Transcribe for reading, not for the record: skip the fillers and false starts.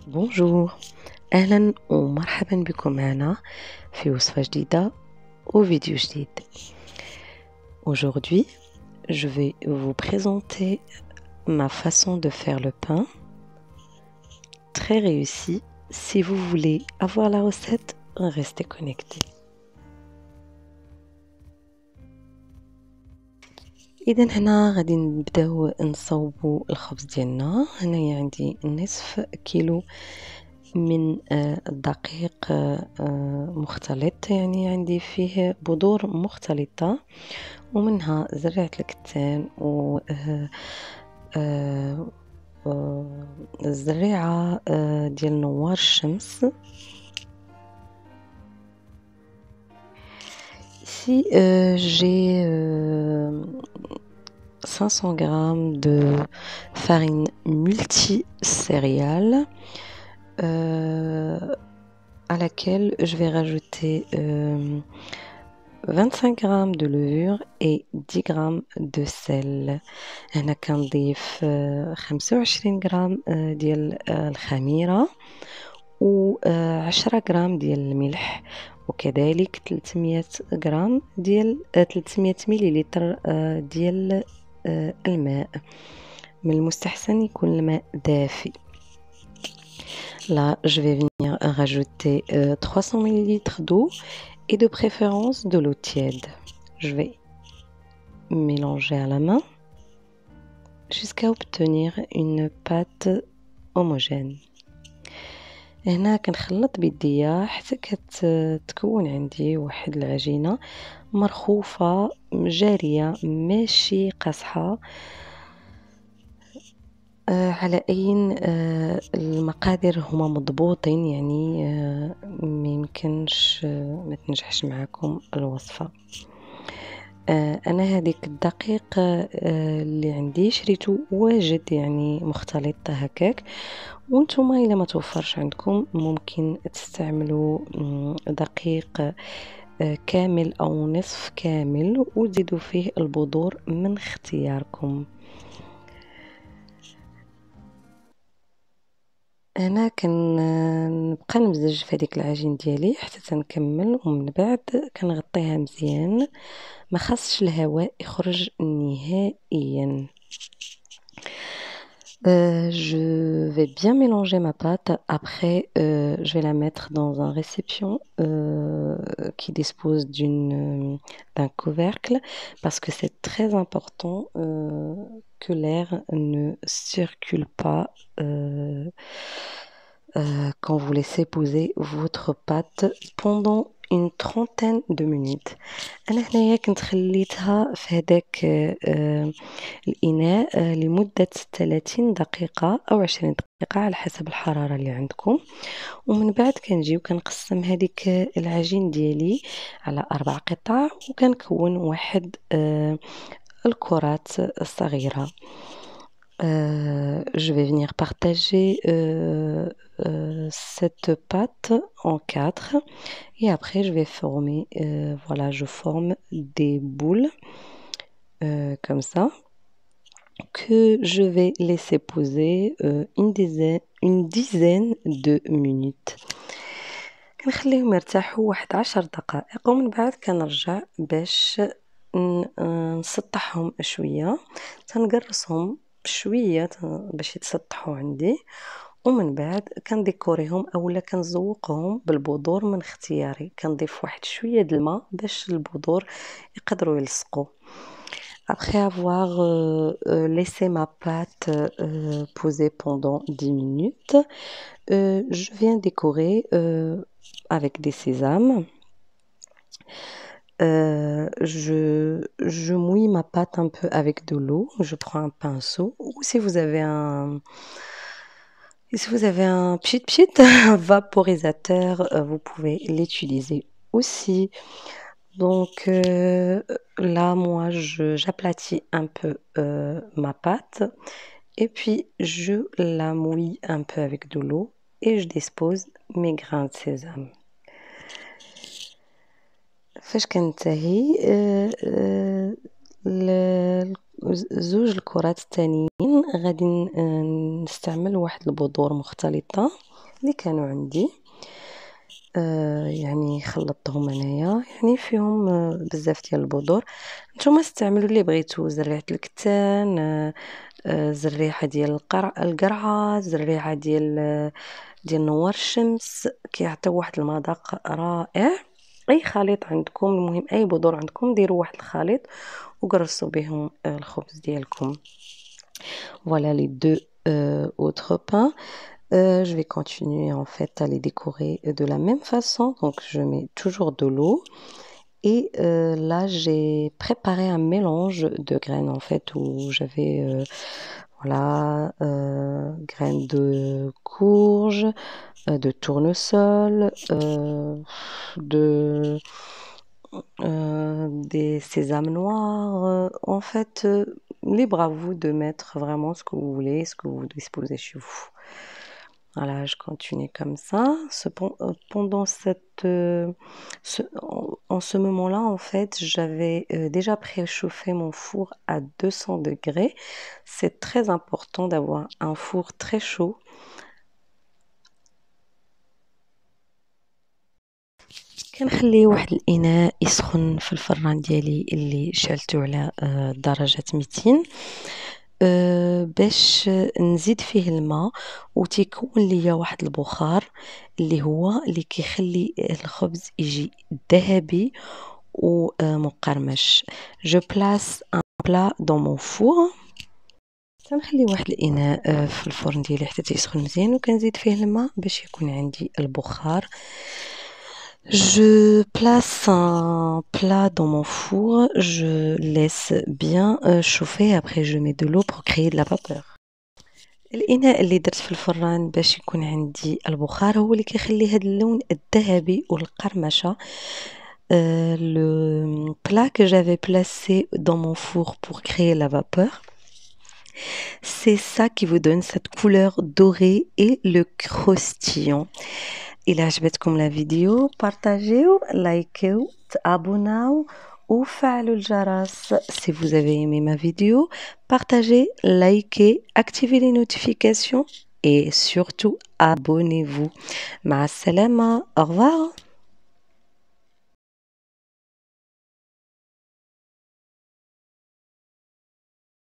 بونجور، أهلا ومرحبا بكم معنا في وصفة جديدة ou vidéo جديد. Aujourd'hui, je vais vous présenter ma façon de faire le pain, très réussi. Si vous voulez avoir la recette, restez connectés. إذا هنا غادي نبداو نصوبوا الخبز ديالنا. هنايا عندي نصف كيلو من الدقيق مختلط، يعني عندي فيه بذور مختلطة ومنها زرعة الكتان و الزريعة ديال نوار الشمس. Ici, j'ai 500 g de farine multicéréales à laquelle je vais rajouter 25 g de levure et 10 g de sel. هنا كنضيف 25 g ديال الخميرة و 10 غرام ديال الملح، وكذلك 300 غرام ديال 300 مليلتر ديال الماء. من المستحسن يكون الماء دافئ. Là, je vais venir rajouter 300 ml d'eau et de préférence de l'eau tiède. Je vais mélanger à la main jusqu'à obtenir une pâte homogène. هنا كنخلط بيديا حتى كتكون عندي واحد العجينة مرخوفة جارية ماشي قاصحة، على أين المقادير هما مضبوطين، يعني ما يمكنش ما تنجحش معكم الوصفة. أنا هذيك الدقيق اللي عندي شريته واجد، يعني مختلط هكاك، وانتم إلا ما توفرش عندكم ممكن تستعملوا دقيق كامل أو نصف كامل وتزيدوا فيه البذور من اختياركم. أنا كنبقى نمزج في هذيك العجين ديالي حتى تنكمل، ومن بعد كنغطيها مزيان ما خاصش الهواء يخرج نهائيا. Je vais bien mélanger ma pâte. Après, je vais la mettre dans un récipient qui dispose d'un couvercle, parce que c'est très important que l'air ne circule pas quand vous laissez poser votre pâte pendant une trentaine de minutes. أنا هنايا كنت خليتها في هذاك الإناء لمدة 30 دقيقة أو 20 دقيقة على حسب الحرارة اللي عندكم، ومن بعد كنجي وكنقسم هذيك العجين ديالي على 4 قطع وكنكون واحد الكرات الصغيرة. Je vais venir partager cette pâte en 4 et après je vais former, voilà, je forme des boules comme ça que je vais laisser poser une dizaine de minutes. كنخليهم يرتاحوا واحد 10 دقائق ومن بعد كنرجع باش نسطحهم شوية، تنقرصهم شوية باش يتسطحوا عندي، ومن بعد كنديكوريهم اولا كنزوقهم بالبذور من اختياري. كنضيف واحد شوية د الماء باش البذور يقدروا يلصقوا. Après avoir laissé ma pâte poser pendant 10 minutes, je viens décorer avec des sésames. Je mouille ma pâte un peu avec de l'eau. Je prends un pinceau, ou si vous avez un pchit vaporisateur, vous pouvez l'utiliser aussi. Donc là, moi, j'aplatis un peu ma pâte et puis je la mouille un peu avec de l'eau et je dispose mes grains de sésame. فاش كنتهي زوج الكرات التانيين غادي نستعمل واحد البذور مختلطة اللي كانوا عندي. يعني خلطتهم انايا، يعني فيهم بزاف ديال البذور. نتوما استعملوا اللي بغيتو، زريعه الكتان، زريعه ديال القرعه، زريعه ديال نوار الشمس، كيعطيو واحد المذاق رائع. اي خليط عندكم، المهم اي بذور عندكم ديروا واحد الخليط وقرصوا بهم الخبز ديالكم. Voilà les deux autres pains. Je vais continuer en fait à les décorer de la même façon. Donc je mets toujours de l'eau. Et là j'ai préparé un mélange de graines en fait où j'avais voilà graines de courge, de tournesol, des sésames noirs. En fait, libre à vous de mettre vraiment ce que vous voulez, ce que vous disposez chez vous. Voilà, je continue comme ça. Pendant en ce moment-là, en fait, j'avais déjà préchauffé mon four à 200 degrés. C'est très important d'avoir un four très chaud. كنخلي واحد الاناء يسخن في الفران ديالي اللي شعلته على درجة 200 باش نزيد فيه الماء وتيكون ليا واحد البخار اللي كيخلي الخبز يجي ذهبي ومقرمش. جو بلاس ان بلا دون مون فور. كنخلي واحد الاناء في الفرن ديالي حتى تيسخن مزيان وكنزيد فيه الماء باش يكون عندي البخار. Je place un plat dans mon four, je laisse bien chauffer, après je mets de l'eau pour créer de la vapeur. الإناء اللي درت في الفران باش يكون عندي البخار هو اللي كيخلي هذا اللون الذهبي والقرمشة. Le plat que j'avais placé dans mon four pour créer la vapeur, c'est ça qui vous donne cette couleur dorée et le croustillant. إلا عجبتكم لا فيديو بارطاجيو، لايكيو، تابوناو وفعلوا الجرس. Si vous avez aimé ma vidéo, partagez, likez, activez les notifications et surtout abonnez-vous. مع السلامة. Au revoir.